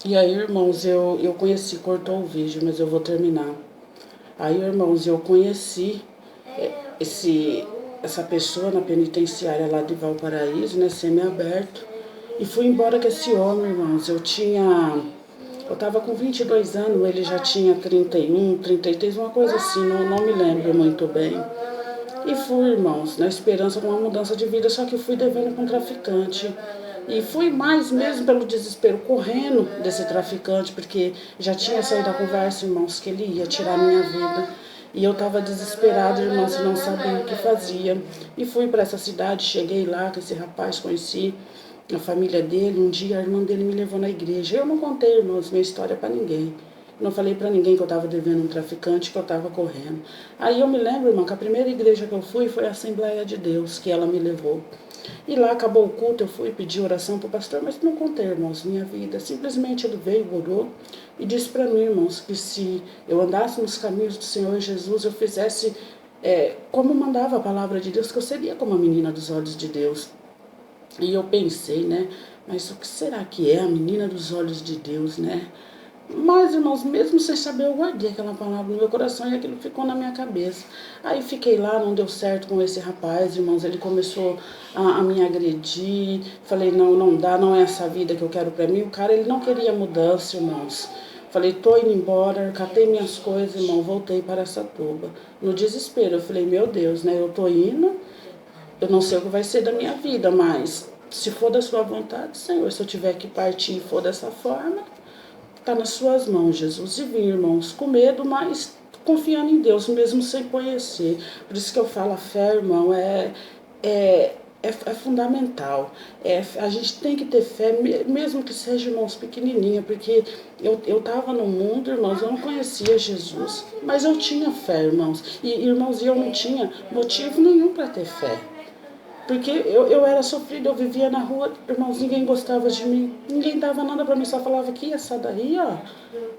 E aí, irmãos, eu conheci, cortou o vídeo, mas eu vou terminar. Aí, irmãos, eu conheci esse, essa pessoa na penitenciária lá de Valparaíso, né, semi-aberto. E fui embora com esse homem, irmãos. Eu tava com 22 anos, ele já tinha 31, 33, uma coisa assim, não me lembro muito bem. E fui, irmãos, na esperança de uma mudança de vida, só que fui devendo com um traficante. E fui mais mesmo pelo desespero, correndo desse traficante, porque já tinha saído da conversa, irmãos, que ele ia tirar minha vida. E eu estava desesperada, irmãos, e não sabia o que fazia. E fui para essa cidade, cheguei lá com esse rapaz, conheci a família dele. Um dia a irmã dele me levou na igreja. Eu não contei, irmãos, minha história para ninguém. Não falei para ninguém que eu estava devendo um traficante, que eu estava correndo. Aí eu me lembro, irmão, que a primeira igreja que eu fui foi a Assembleia de Deus, que ela me levou. E lá acabou o culto, eu fui pedir oração para o pastor, mas não contei, irmãos, minha vida. Simplesmente ele veio, orou e disse para mim, irmãos, que se eu andasse nos caminhos do Senhor Jesus, eu fizesse como mandava a palavra de Deus, que eu seria como a menina dos olhos de Deus. E eu pensei, né? Mas o que será que é a menina dos olhos de Deus, né? Mas, irmãos, mesmo sem saber, eu guardei aquela palavra no meu coração e aquilo ficou na minha cabeça. Aí fiquei lá, não deu certo com esse rapaz, irmãos. Ele começou a me agredir. Falei, não, não dá, não é essa vida que eu quero pra mim. O cara, ele não queria mudança, irmãos. Falei, tô indo embora, catei minhas coisas, irmão, voltei para Araçatuba. No desespero, eu falei, meu Deus, né? Eu tô indo, eu não sei o que vai ser da minha vida, mas se for da sua vontade, Senhor, se eu tiver que partir e for dessa forma, está nas suas mãos, Jesus. E vim, irmãos, com medo, mas confiando em Deus, mesmo sem conhecer. Por isso que eu falo, a fé, irmão, é fundamental. A gente tem que ter fé, mesmo que seja, irmãos, pequenininha, porque eu estava no mundo, irmãos, eu não conhecia Jesus, mas eu tinha fé, irmãos. E, irmãos, eu não tinha motivo nenhum para ter fé. Porque eu era sofrida, eu vivia na rua, irmãos, ninguém gostava de mim, ninguém dava nada pra mim, só falava que essa daí, ó,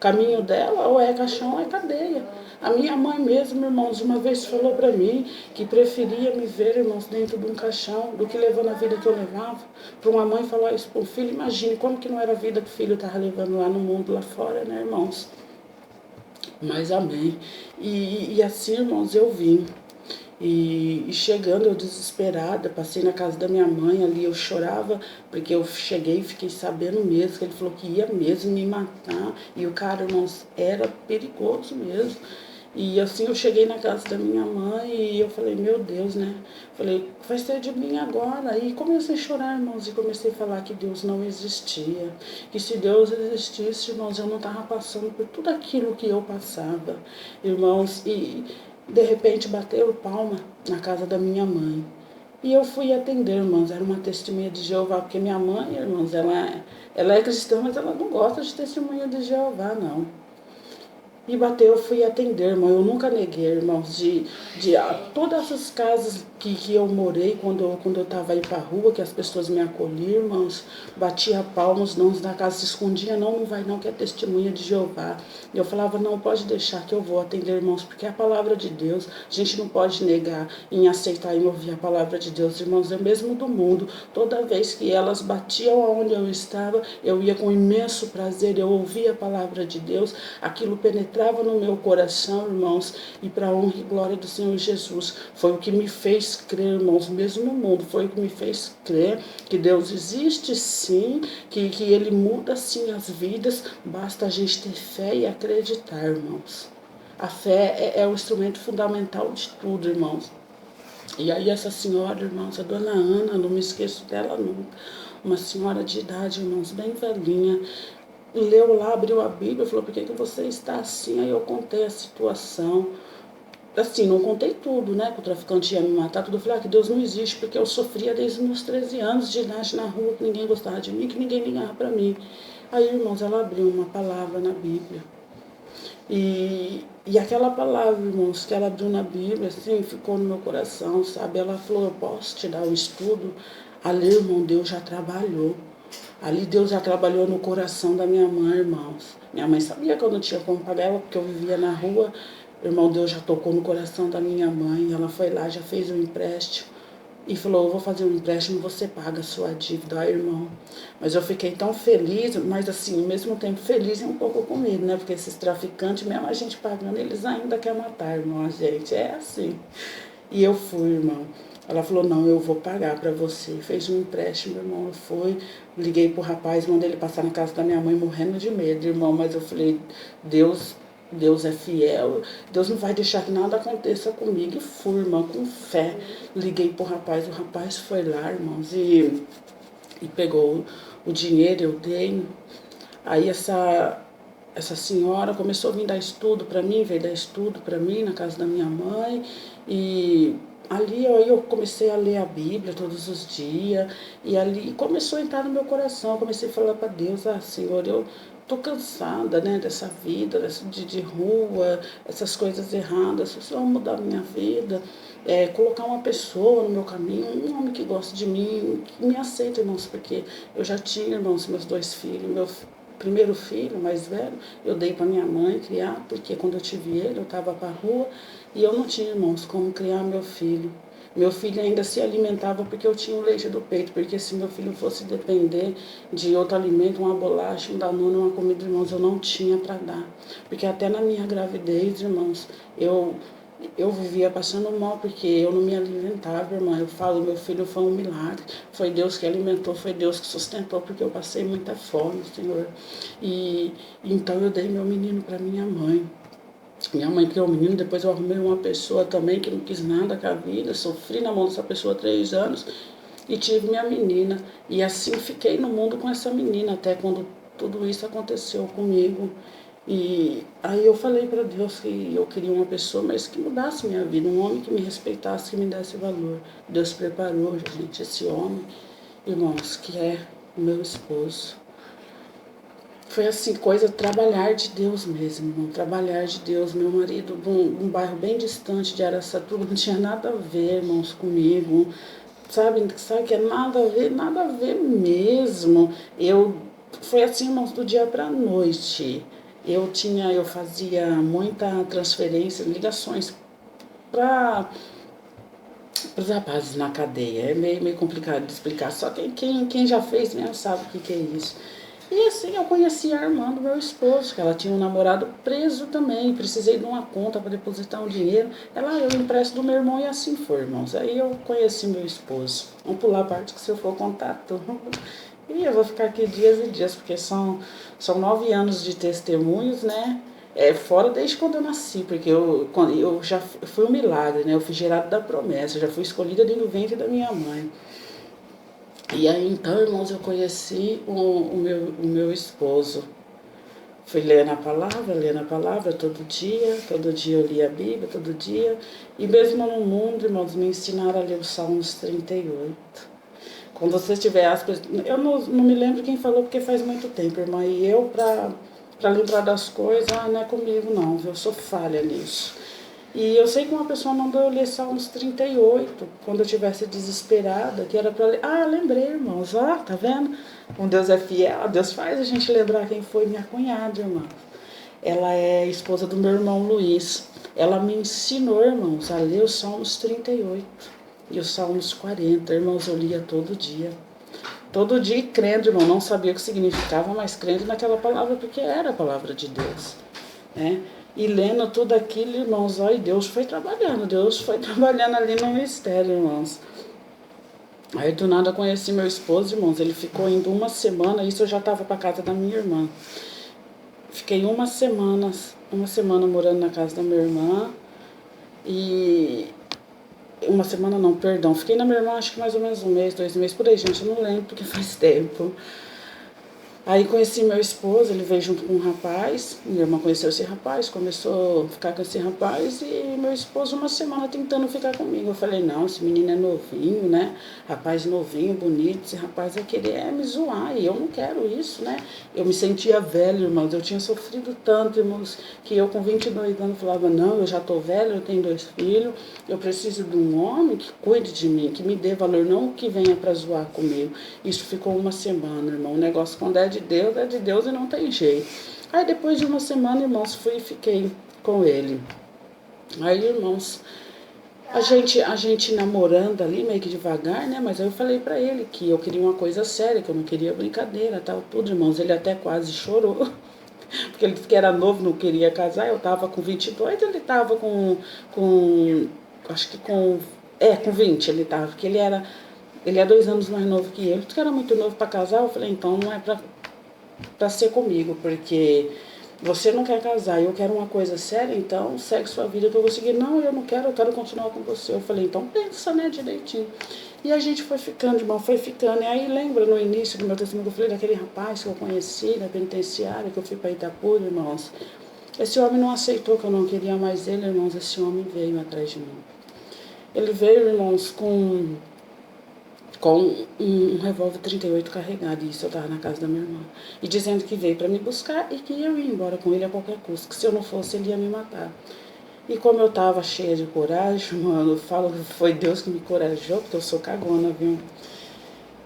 caminho dela, ou é caixão ou é cadeia. A minha mãe mesmo, irmãos, uma vez falou pra mim que preferia me ver, irmãos, dentro de um caixão do que levando a vida que eu levava. Pra uma mãe falar isso pro filho, imagine como que não era a vida que o filho tava levando lá no mundo, lá fora, né, irmãos? Mas amém. E assim, irmãos, eu vim. E chegando eu desesperada, passei na casa da minha mãe ali, eu chorava, porque eu cheguei e fiquei sabendo mesmo, que ele falou que ia mesmo me matar, e o cara, irmãos, era perigoso mesmo. E assim eu cheguei na casa da minha mãe e eu falei, meu Deus, né? Falei, vai ser de mim agora. E comecei a chorar, irmãos, e comecei a falar que Deus não existia. Que se Deus existisse, irmãos, eu não estava passando por tudo aquilo que eu passava. Irmãos, e de repente bateram palma na casa da minha mãe. E eu fui atender, irmãos, era uma testemunha de Jeová, porque minha mãe, irmãos, ela é cristã, mas ela não gosta de testemunha de Jeová, não. E bateu, eu fui atender, irmão. Eu nunca neguei, irmãos, todas essas casas que eu morei quando eu tava aí pra rua, que as pessoas me acolhiam, irmãos, batia palmas, não da casa se escondia, não, não vai não, que é testemunha de Jeová. E eu falava, não, pode deixar que eu vou atender, irmãos, porque é a palavra de Deus, a gente não pode negar em aceitar e ouvir a palavra de Deus, irmãos, é mesmo do mundo. Toda vez que elas batiam aonde eu estava, eu ia com imenso prazer, eu ouvia a palavra de Deus, aquilo penetrava no meu coração, irmãos, e para a honra e glória do Senhor Jesus. Foi o que me fez crer, irmãos, mesmo no mundo, foi o que me fez crer que Deus existe sim, que Ele muda sim as vidas, basta a gente ter fé e acreditar, irmãos. A fé é o instrumento fundamental de tudo, irmãos. E aí essa senhora, irmãos, a dona Ana, não me esqueço dela nunca, uma senhora de idade, irmãos, bem velhinha, leu lá, abriu a Bíblia, falou, por que você está assim? Aí eu contei a situação. Assim, não contei tudo, né? Que o traficante ia me matar, tudo. Eu falei, que Deus não existe, porque eu sofria desde os meus 13 anos de idade na rua, que ninguém gostava de mim, que ninguém ligava para mim. Aí, irmãos, ela abriu uma palavra na Bíblia. E aquela palavra, irmãos, que ela abriu na Bíblia, assim, ficou no meu coração, sabe? Ela falou, eu posso te dar o estudo? Ali, irmão, Deus já trabalhou. Ali Deus já trabalhou no coração da minha mãe, irmãos. Minha mãe sabia que eu não tinha como pagar ela, porque eu vivia na rua. Irmão, Deus já tocou no coração da minha mãe. Ela foi lá, já fez um empréstimo. e falou, eu vou fazer um empréstimo, você paga a sua dívida. Ai, irmão, mas eu fiquei tão feliz, mas assim, ao mesmo tempo feliz e um pouco com medo, né? Porque esses traficantes, mesmo a gente pagando, eles ainda querem matar, irmão, a gente, é assim. E eu fui, irmão. Ela falou, não, eu vou pagar pra você. Fez um empréstimo, irmão, eu fui, liguei pro rapaz, mandei ele passar na casa da minha mãe morrendo de medo, irmão, mas eu falei, Deus é fiel, Deus não vai deixar que nada aconteça comigo. E fui, irmão, com fé. Liguei pro rapaz, o rapaz foi lá, irmãos, e pegou o dinheiro, eu dei. Aí essa senhora começou a vir dar estudo para mim, veio dar estudo para mim na casa da minha mãe. E ali eu comecei a ler a Bíblia todos os dias. E ali começou a entrar no meu coração. Eu comecei a falar para Deus, Senhor, eu tô cansada, né, dessa vida, de rua, essas coisas erradas. Se o Senhor mudar a minha vida, colocar uma pessoa no meu caminho, um homem que gosta de mim, que me aceita, irmãos, porque eu já tinha, irmãos, meus 2 filhos, meu primeiro filho, mais velho, eu dei para minha mãe criar, porque quando eu tive ele, eu estava para a rua e eu não tinha, irmãos, como criar meu filho. Meu filho ainda se alimentava porque eu tinha o leite do peito, porque se meu filho fosse depender de outro alimento, uma bolacha, um danone, uma comida, irmãos, eu não tinha para dar. Porque até na minha gravidez, irmãos, eu vivia passando mal porque eu não me alimentava, irmã. Eu falo, meu filho foi um milagre. Foi Deus que alimentou, foi Deus que sustentou, porque eu passei muita fome, Senhor. E então eu dei meu menino para minha mãe. Minha mãe criou o menino, depois eu arrumei uma pessoa também que não quis nada com a vida. Sofri na mão dessa pessoa 3 anos e tive minha menina. E assim fiquei no mundo com essa menina, até quando tudo isso aconteceu comigo. E aí eu falei para Deus que eu queria uma pessoa, mas que mudasse minha vida, um homem que me respeitasse, que me desse valor. Deus preparou, gente, esse homem, irmãos, que é o meu esposo. Foi assim, coisa trabalhar de Deus mesmo, irmão, trabalhar de Deus. Meu marido, um bairro bem distante de Araçatuba, não tinha nada a ver, irmãos, comigo. Sabe que é nada a ver mesmo. Foi assim, irmãos, do dia para a noite. Eu fazia muita transferência, ligações para os rapazes na cadeia. É meio complicado de explicar. Só quem já fez mesmo sabe o que é isso. E assim eu conheci a irmã do meu esposo, que ela tinha um namorado preso também. Precisei de uma conta para depositar um dinheiro. Eu empresto do meu irmão e assim foi, irmãos. Aí eu conheci meu esposo. Vamos pular a parte que se eu for contar tudo. E eu vou ficar aqui dias e dias, porque são 9 anos de testemunhos, né? Fora desde quando eu nasci, porque eu já fui um milagre, né? Eu fui gerada da promessa, eu já fui escolhida dentro do ventre da minha mãe. E aí então, irmãos, eu conheci o meu esposo. Fui lendo a palavra todo dia eu lia a Bíblia, todo dia. E mesmo no mundo, irmãos, me ensinaram a ler o Salmos 38. Quando você tiver aspas, eu não me lembro quem falou porque faz muito tempo, irmã. E eu, pra lembrar das coisas, não é comigo não, eu sou falha nisso. E eu sei que uma pessoa mandou eu ler Salmos 38, quando eu estivesse desesperada, que era para ler. Lembrei, irmãos, tá vendo? Um Deus é fiel, Deus faz a gente lembrar quem foi minha cunhada, irmã. Ela é esposa do meu irmão Luiz. Ela me ensinou, irmãos, a ler os Salmos 38 e os Salmos 40, irmãos, eu lia todo dia. Todo dia crendo, irmão, não sabia o que significava, mas crendo naquela palavra, porque era a palavra de Deus, né? E lendo tudo aquilo, irmãos, Deus foi trabalhando ali no mistério, irmãos. Aí do nada eu conheci meu esposo, irmãos, ele ficou indo uma semana, isso eu já estava para casa da minha irmã. Fiquei uma semana morando na casa da minha irmã e... Uma semana não, perdão. Fiquei na minha irmã acho que mais ou menos 1 mês, 2 meses, por aí, gente. Eu não lembro porque faz tempo. Aí conheci meu esposo, ele veio junto com um rapaz. Minha irmã conheceu esse rapaz, começou a ficar com esse rapaz. E meu esposo 1 semana tentando ficar comigo. Eu falei, não, esse menino é novinho, né? Rapaz novinho, bonito. Esse rapaz vai querer me zoar. E eu não quero isso, né? Eu me sentia velho, irmãos. Eu tinha sofrido tanto, irmãos, que eu com 22 anos falava, não, eu já tô velho, eu tenho 2 filhos. Eu preciso de um homem que cuide de mim, que me dê valor, não que venha pra zoar comigo. Isso ficou 1 semana, irmão. O negócio quando é de Deus e não tem jeito. Aí depois de 1 semana, irmãos, fui e fiquei com ele. Aí, irmãos, A gente namorando ali, meio que devagar, né? Mas aí eu falei pra ele que eu queria uma coisa séria, que eu não queria brincadeira, tal, tudo, irmãos. Ele até quase chorou, porque ele disse que era novo, não queria casar. Eu tava com 22, ele tava com acho que com 20 ele tava, porque ele é 2 anos mais novo que eu. Ele disse que era muito novo pra casar. Eu falei, então não é pra ser comigo, porque você não quer casar, eu quero uma coisa séria, então segue sua vida que eu vou seguir. Não, eu não quero, eu quero continuar com você. Eu falei, então pensa, né, direitinho. E a gente foi ficando, irmão, foi ficando. E aí lembra no início do meu testemunho que eu falei daquele rapaz que eu conheci na penitenciária, que eu fui para Itapura, irmãos. Esse homem não aceitou que eu não queria mais ele, irmãos. Esse homem veio atrás de mim. Ele veio, irmãos, com um revólver 38 carregado, e isso eu estava na casa da minha irmã, e dizendo que veio para me buscar e que eu ia embora com ele a qualquer custo, que se eu não fosse ele ia me matar. E como eu estava cheia de coragem, mano, eu falo que foi Deus que me corajou, porque eu sou cagona, viu?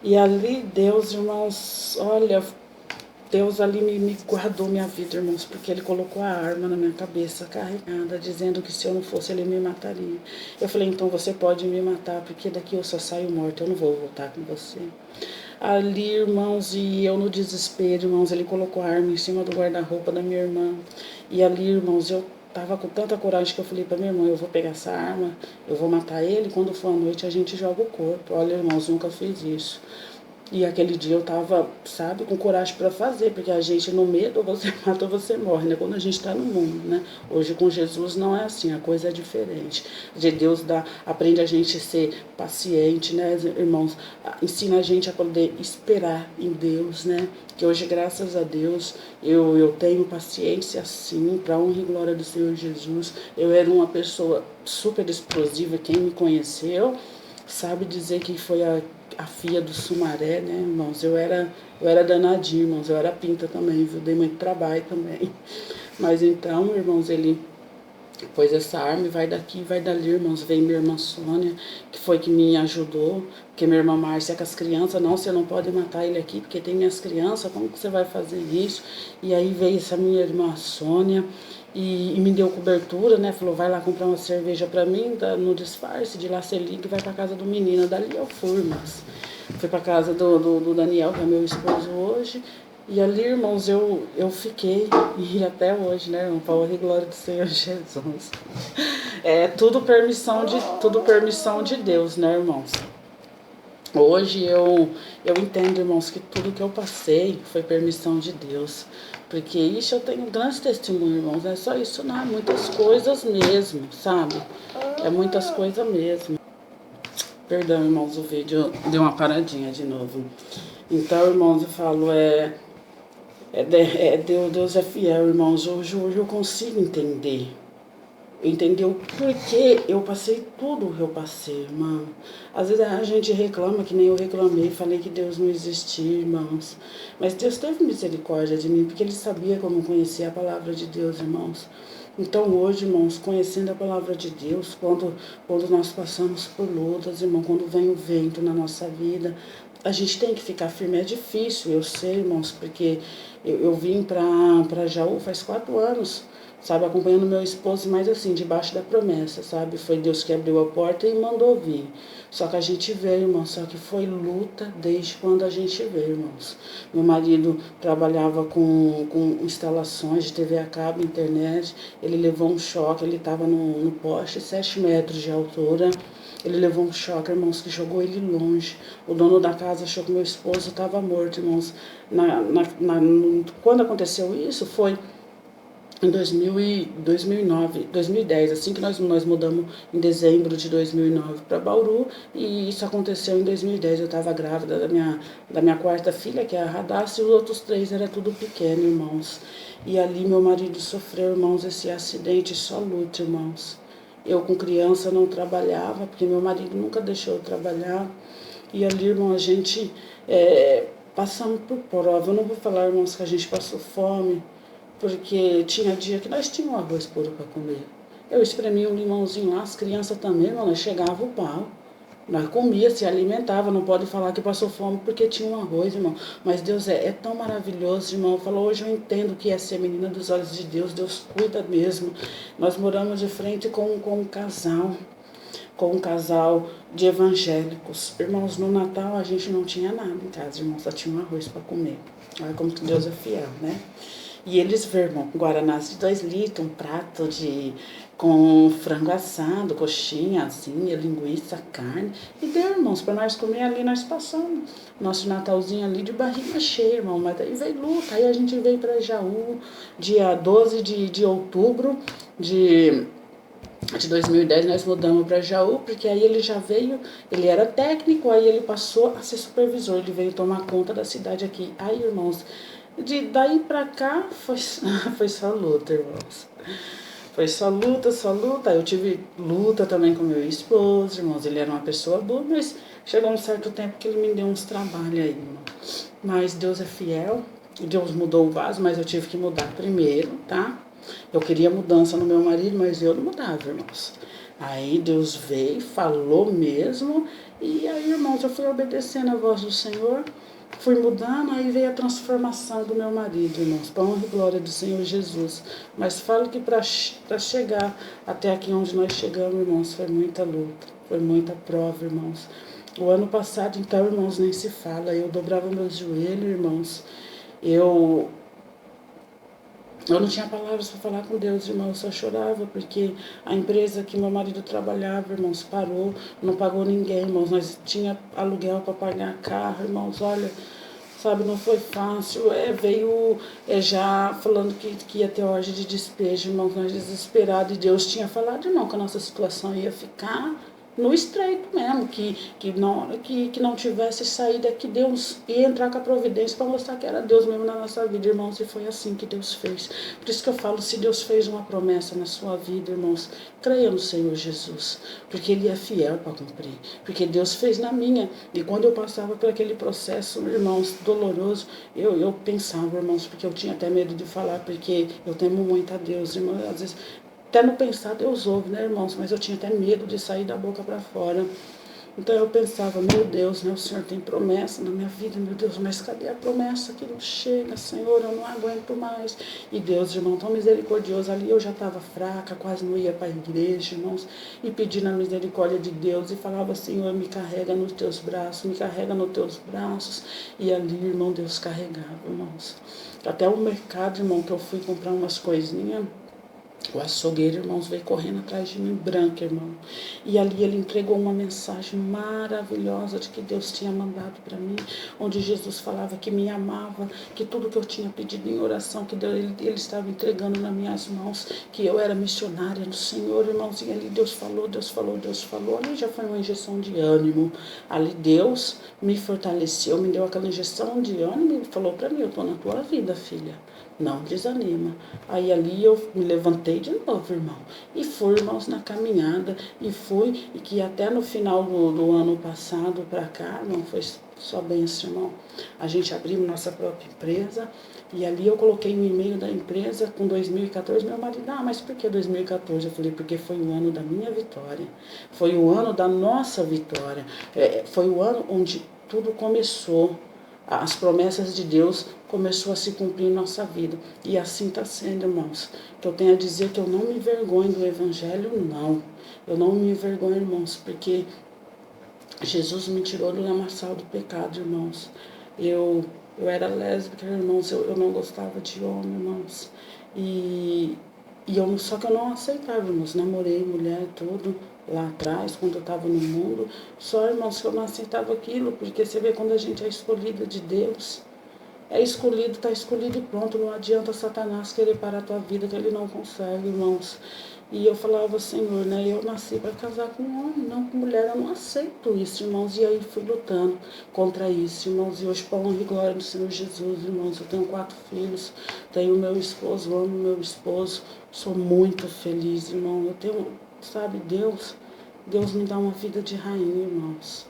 E ali Deus, irmãos, olha, Deus ali me guardou minha vida, irmãos, porque ele colocou a arma na minha cabeça carregada, dizendo que se eu não fosse ele me mataria. Eu falei, então você pode me matar, porque daqui eu só saio morta, eu não vou voltar com você. Ali, irmãos, e eu no desespero, irmãos, ele colocou a arma em cima do guarda-roupa da minha irmã. E ali, irmãos, eu tava com tanta coragem que eu falei pra minha irmã, eu vou pegar essa arma, eu vou matar ele, quando for à noite a gente joga o corpo. Olha, irmãos, nunca fiz isso. E aquele dia eu tava, sabe, com coragem para fazer, porque a gente no medo, ou você mata ou você morre, né? Quando a gente está no mundo, né? Hoje com Jesus não é assim, a coisa é diferente. De Deus aprende a gente a ser paciente, né, irmãos? Ensina a gente a poder esperar em Deus, né? Que hoje, graças a Deus, eu tenho paciência assim, para honra e glória do Senhor Jesus. Eu era uma pessoa super explosiva, quem me conheceu sabe dizer que foi a filha do Sumaré, né, irmãos? Eu era danadinha, irmãos. Eu era pinta também, viu? Dei muito trabalho também. Mas então, irmãos, ele pôs essa arma e vai daqui, vai dali, irmãos. Veio minha irmã Sônia, que foi que me ajudou. Porque minha irmã Márcia com as crianças, não, você não pode matar ele aqui, porque tem minhas crianças, como que você vai fazer isso? E aí veio essa minha irmã Sônia e me deu cobertura, né? Falou, vai lá comprar uma cerveja pra mim, no disfarce, de lá você liga e vai pra casa do menino. Dali eu fui, irmãos. Fui pra casa do Daniel, que é meu esposo hoje. E ali, irmãos, eu fiquei, e até hoje, né, irmão? Para honra e glória do Senhor Jesus. É tudo permissão de Deus, né, irmãos? Hoje eu entendo, irmãos, que tudo que eu passei foi permissão de Deus. Porque isso eu tenho grandes testemunhos, irmãos. Não é só isso, não. É muitas coisas mesmo, sabe? É muitas coisas mesmo. Perdão, irmãos, o vídeo deu uma paradinha de novo. Então, irmãos, eu falo, Deus é fiel, irmãos. Hoje eu consigo entender. Entendeu? Porque eu passei tudo o que eu passei, irmão. Às vezes a gente reclama, que nem eu reclamei, falei que Deus não existia, irmãos. Mas Deus teve misericórdia de mim, porque Ele sabia como eu conhecia a palavra de Deus, irmãos. Então hoje, irmãos, conhecendo a palavra de Deus, quando nós passamos por lutas, irmão, quando vem o vento na nossa vida, a gente tem que ficar firme. É difícil, eu sei, irmãos, porque eu vim para Jaú faz 4 anos, sabe, acompanhando meu esposo, mas assim, debaixo da promessa, sabe? Foi Deus que abriu a porta e mandou vir. Só que a gente veio, irmãos, só que foi luta desde quando a gente veio, irmãos. Meu marido trabalhava com instalações de TV a cabo, internet, ele levou um choque, ele estava no poste, 7 metros de altura. Ele levou um choque, irmãos, que jogou ele longe. O dono da casa achou que meu esposo estava morto, irmãos. Quando aconteceu isso, foi em 2010, assim que nós mudamos em dezembro de 2009 para Bauru, e isso aconteceu em 2010. Eu estava grávida da minha quarta filha, que é a Radassa, e os outros 3 era tudo pequeno, irmãos. E ali meu marido sofreu, irmãos, esse acidente, só luta, irmãos. Eu com criança não trabalhava, porque meu marido nunca deixou eu trabalhar. E ali, irmão, a gente passamos por prova. Eu não vou falar, irmãos, que a gente passou fome, porque tinha dia que nós tínhamos arroz puro para comer. Eu espremia um limãozinho lá, as crianças também, irmão, nós chegava o pau. Nós comia, se alimentava, não pode falar que passou fome porque tinha um arroz, irmão. Mas Deus é tão maravilhoso, irmão. Falou, hoje eu entendo que é ser menina dos olhos de Deus. Deus cuida mesmo. Nós moramos de frente com um casal. com um casal de evangélicos. Irmãos, no Natal a gente não tinha nada em casa, irmãos, só tinha um arroz para comer. Olha como que Deus é fiel, né? E eles vermam guaranás de 2 litros, um prato com frango assado, coxinha, asinha, linguiça, carne. E deu, irmãos, para nós comer ali, nós passamos nosso Natalzinho ali de barriga cheia, irmão. Mas daí veio luta, aí a gente veio para Jaú, dia 12 de outubro de 2010 nós mudamos para Jaú, porque aí ele já veio, ele era técnico, aí ele passou a ser supervisor, ele veio tomar conta da cidade aqui. Aí, irmãos, daí pra cá foi só luta, irmãos. Foi só luta, só luta. Eu tive luta também com meu esposo, irmãos. Ele era uma pessoa boa, mas chegou um certo tempo que ele me deu uns trabalhos aí, irmão. Mas Deus é fiel. Deus mudou o vaso, mas eu tive que mudar primeiro, tá? Eu queria mudança no meu marido, mas eu não mudava, irmãos. Aí Deus veio, falou mesmo. E aí, irmãos, eu fui obedecendo a voz do Senhor. Fui mudando, aí veio a transformação do meu marido, irmãos, para honra e glória do Senhor Jesus. Mas falo que para chegar até aqui onde nós chegamos, irmãos, foi muita luta, foi muita prova, irmãos. O ano passado, então, irmãos, nem se fala, eu dobrava meus joelhos, irmãos, eu não tinha palavras para falar com Deus, irmão, eu só chorava, porque a empresa que meu marido trabalhava, irmãos, parou, não pagou ninguém, irmãos, nós tinha aluguel para pagar carro, irmãos, olha, sabe, não foi fácil, veio já falando que ia ter ordem de despejo, irmãos, nós desesperados, e Deus tinha falado, irmão, que a nossa situação ia ficar no estreito mesmo, que não tivesse saída, que Deus ia entrar com a providência para mostrar que era Deus mesmo na nossa vida, irmãos, e foi assim que Deus fez. Por isso que eu falo, se Deus fez uma promessa na sua vida, irmãos, creia no Senhor Jesus, porque Ele é fiel para cumprir, porque Deus fez na minha, e quando eu passava por aquele processo, irmãos, doloroso, eu pensava, irmãos, porque eu tinha até medo de falar, porque eu temo muito a Deus, irmãos, às vezes até no pensar Deus ouve, né, irmãos? Mas eu tinha até medo de sair da boca para fora. Então eu pensava, meu Deus, né, o Senhor tem promessa na minha vida, meu Deus, mas cadê a promessa que não chega, Senhor? Eu não aguento mais. E Deus, irmão, tão misericordioso. Ali eu já estava fraca, quase não ia para a igreja, irmãos, e pedindo a misericórdia de Deus e falava, Senhor, me carrega nos teus braços, me carrega nos teus braços. E ali, irmão, Deus carregava, irmãos. Até o mercado, irmão, que eu fui comprar umas coisinhas. O açougueiro, irmãos, veio correndo atrás de mim, branco, irmão. E ali ele entregou uma mensagem maravilhosa de que Deus tinha mandado para mim, onde Jesus falava que me amava, que tudo que eu tinha pedido em oração, que Deus, ele estava entregando nas minhas mãos, que eu era missionária do Senhor, irmãos. E ali Deus falou, Deus falou, Deus falou. Ali já foi uma injeção de ânimo. Ali Deus me fortaleceu, me deu aquela injeção de ânimo e falou para mim, eu estou na tua vida, filha. Não desanima. Aí ali eu me levantei de novo, irmão. E fui, irmãos, na caminhada. E fui, e que até no final do ano passado para cá, não foi só bênção, irmão. A gente abriu nossa própria empresa. E ali eu coloquei o e-mail da empresa com 2014. Meu marido, mas por que 2014? Eu falei, porque foi o ano da minha vitória. Foi o ano da nossa vitória. Foi o ano onde tudo começou. As promessas de Deus começou a se cumprir em nossa vida. E assim está sendo, irmãos. Que eu tenho a dizer que eu não me envergonho do Evangelho, não. Eu não me envergonho, irmãos, porque Jesus me tirou do lamaçal do pecado, irmãos. Eu era lésbica, irmãos, eu não gostava de homem, irmãos. Só que eu não aceitava, irmãos. Namorei mulher, tudo lá atrás, quando eu estava no mundo. Só, irmãos, que eu não aceitava aquilo, porque você vê quando a gente é escolhida de Deus, é escolhido, está escolhido e pronto. Não adianta Satanás querer parar a tua vida, que ele não consegue, irmãos. E eu falava, Senhor, né, eu nasci para casar com homem, não com mulher, eu não aceito isso, irmãos. E aí fui lutando contra isso, irmãos. E hoje, para a honra e glória do Senhor Jesus, irmãos, eu tenho 4 filhos, tenho meu esposo, amo meu esposo, sou muito feliz, irmão. Eu tenho, sabe, Deus me dá uma vida de rainha, irmãos.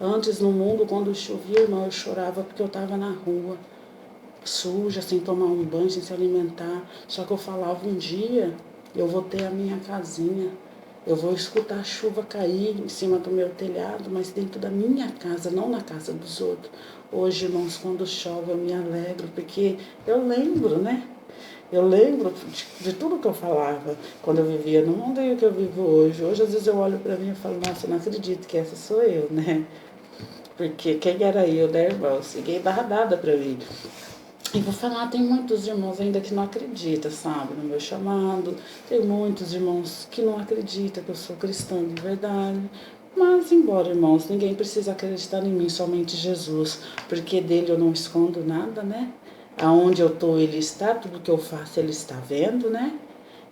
Antes, no mundo, quando chovia, irmão, eu chorava porque eu estava na rua, suja, sem tomar um banho, sem se alimentar. Só que eu falava, um dia eu vou ter a minha casinha, eu vou escutar a chuva cair em cima do meu telhado, mas dentro da minha casa, não na casa dos outros. Hoje, irmãos, quando chove eu me alegro, porque eu lembro, né? Eu lembro de tudo que eu falava quando eu vivia no mundo e o que eu vivo hoje. Hoje, às vezes, eu olho para mim e falo, nossa, eu não acredito que essa sou eu, né? Porque quem era eu, né, irmãos? Ninguém dava nada para mim. E vou falar, tem muitos irmãos ainda que não acreditam, sabe, no meu chamado. Tem muitos irmãos que não acreditam que eu sou cristã de verdade. Mas, embora, irmãos, ninguém precisa acreditar em mim, somente Jesus. Porque dele eu não escondo nada, né? Aonde eu estou, ele está. Tudo que eu faço, ele está vendo, né?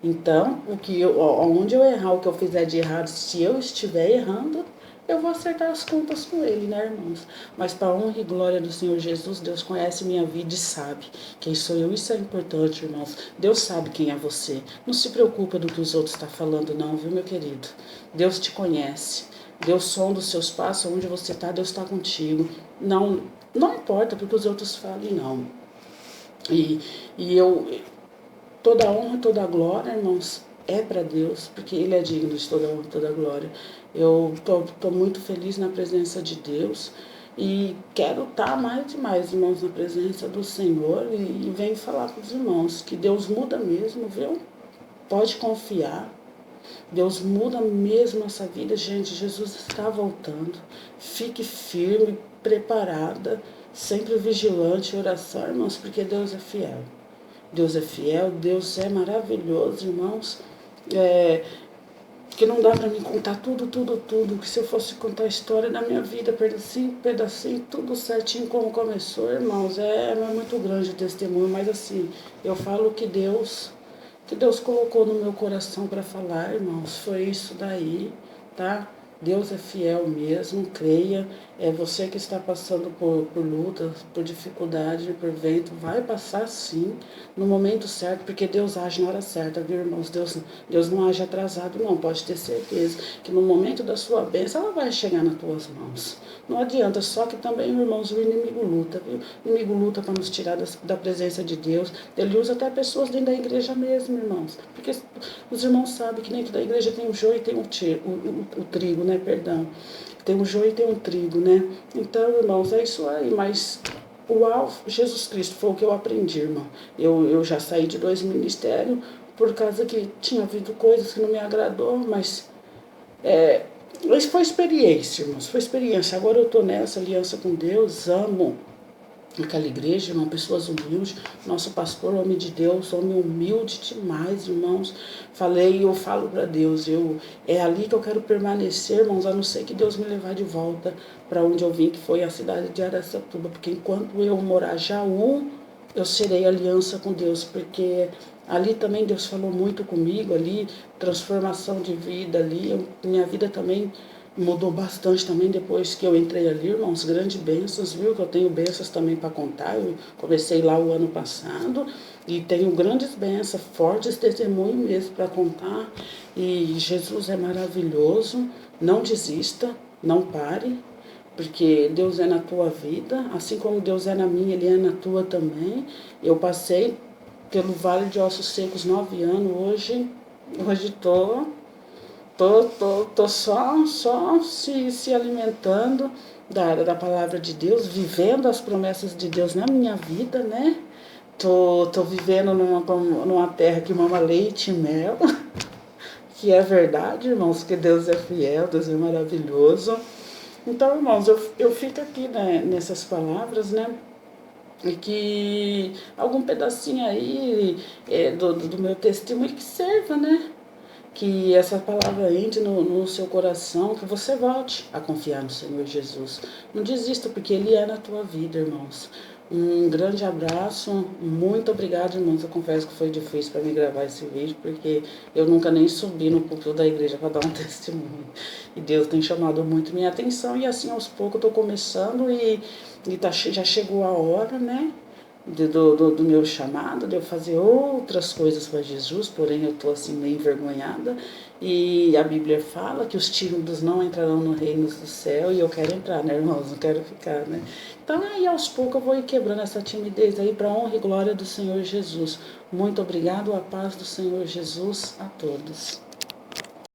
Então, onde eu errar, o que eu fizer de errado, se eu estiver errando, eu vou acertar as contas com ele, né, irmãos? Mas para a honra e glória do Senhor Jesus, Deus conhece minha vida e sabe quem sou eu. Isso é importante, irmãos. Deus sabe quem é você. Não se preocupa do que os outros estão falando, não, viu, meu querido? Deus te conhece. Deus sonda os seus passos, onde você está, Deus está contigo. Não, não importa porque os outros falem, não. E, e eu, toda honra, toda glória, irmãos, é para Deus, porque Ele é digno de toda honra, toda glória. Eu tô muito feliz na presença de Deus e quero estar mais e mais, irmãos, na presença do Senhor e venho falar para os irmãos que Deus muda mesmo, viu? Pode confiar. Deus muda mesmo nossa vida, gente. Jesus está voltando. Fique firme, preparada, sempre vigilante em oração, irmãos, porque Deus é fiel. Deus é fiel, Deus é maravilhoso, irmãos. Que não dá para mim contar tudo. Que se eu fosse contar a história da minha vida, pedacinho, tudo certinho como começou, irmãos. É muito grande o testemunho, mas assim, eu falo que Deus colocou no meu coração para falar, irmãos. Foi isso daí, tá? Deus é fiel mesmo, creia. É você que está passando por lutas, por dificuldade, por vento, vai passar sim, no momento certo, porque Deus age na hora certa, viu, irmãos? Deus não age atrasado, não, pode ter certeza que no momento da sua bênção, ela vai chegar nas tuas mãos. Não adianta, só que também, irmãos, o inimigo luta, viu? O inimigo luta para nos tirar da presença de Deus. Ele usa até pessoas dentro da igreja mesmo, irmãos. Porque os irmãos sabem que dentro da igreja tem o joio e tem o trigo, né? Perdão. Tem o joio e tem o trigo, né? Então, irmãos, é isso aí. Mas o alvo, Jesus Cristo, foi o que eu aprendi, irmão. Eu já saí de 2 ministérios por causa que tinha havido coisas que não me agradou, mas isso foi experiência, irmãos, foi experiência. Agora eu estou nessa aliança com Deus, amo aquela igreja, irmão, pessoas humildes. Nosso pastor, homem de Deus, homem humilde demais, irmãos. Eu falo para Deus, é ali que eu quero permanecer, irmãos, a não ser que Deus me levar de volta para onde eu vim, que foi a cidade de Araçatuba, porque enquanto eu morar Jaú, eu serei aliança com Deus, porque ali também Deus falou muito comigo, ali, transformação de vida ali, minha vida também mudou bastante também depois que eu entrei ali, irmãos, grandes bênçãos, viu? Que eu tenho bênçãos também para contar. Eu comecei lá o ano passado e tenho grandes bênçãos, fortes testemunhos mesmo para contar. E Jesus é maravilhoso. Não desista, não pare, porque Deus é na tua vida, assim como Deus é na minha, Ele é na tua também. Eu passei pelo Vale de Ossos Secos 9 anos, hoje tô só se alimentando da palavra de Deus, vivendo as promessas de Deus na minha vida, né? Tô vivendo numa terra que mama leite e mel, que é verdade, irmãos, que Deus é fiel, Deus é maravilhoso. Então, irmãos, eu fico aqui, né, nessas palavras, né? E que algum pedacinho aí do meu testemunho que serva, né? Que essa palavra entre no seu coração, que você volte a confiar no Senhor Jesus. Não desista, porque Ele é na tua vida, irmãos. Um grande abraço, muito obrigado, irmãos. Eu confesso que foi difícil para mim gravar esse vídeo, porque eu nunca nem subi no púlpito da igreja para dar um testemunho. E Deus tem chamado muito minha atenção, e assim aos poucos eu estou começando já chegou a hora, né? Do meu chamado, de eu fazer outras coisas para Jesus, porém eu estou assim meio envergonhada. E a Bíblia fala que os tímidos não entrarão no reino do céu, e eu quero entrar, né, irmãos? Não quero ficar, né? Então aí aos poucos eu vou ir quebrando essa timidez aí para a honra e glória do Senhor Jesus. Muito obrigado, a paz do Senhor Jesus a todos.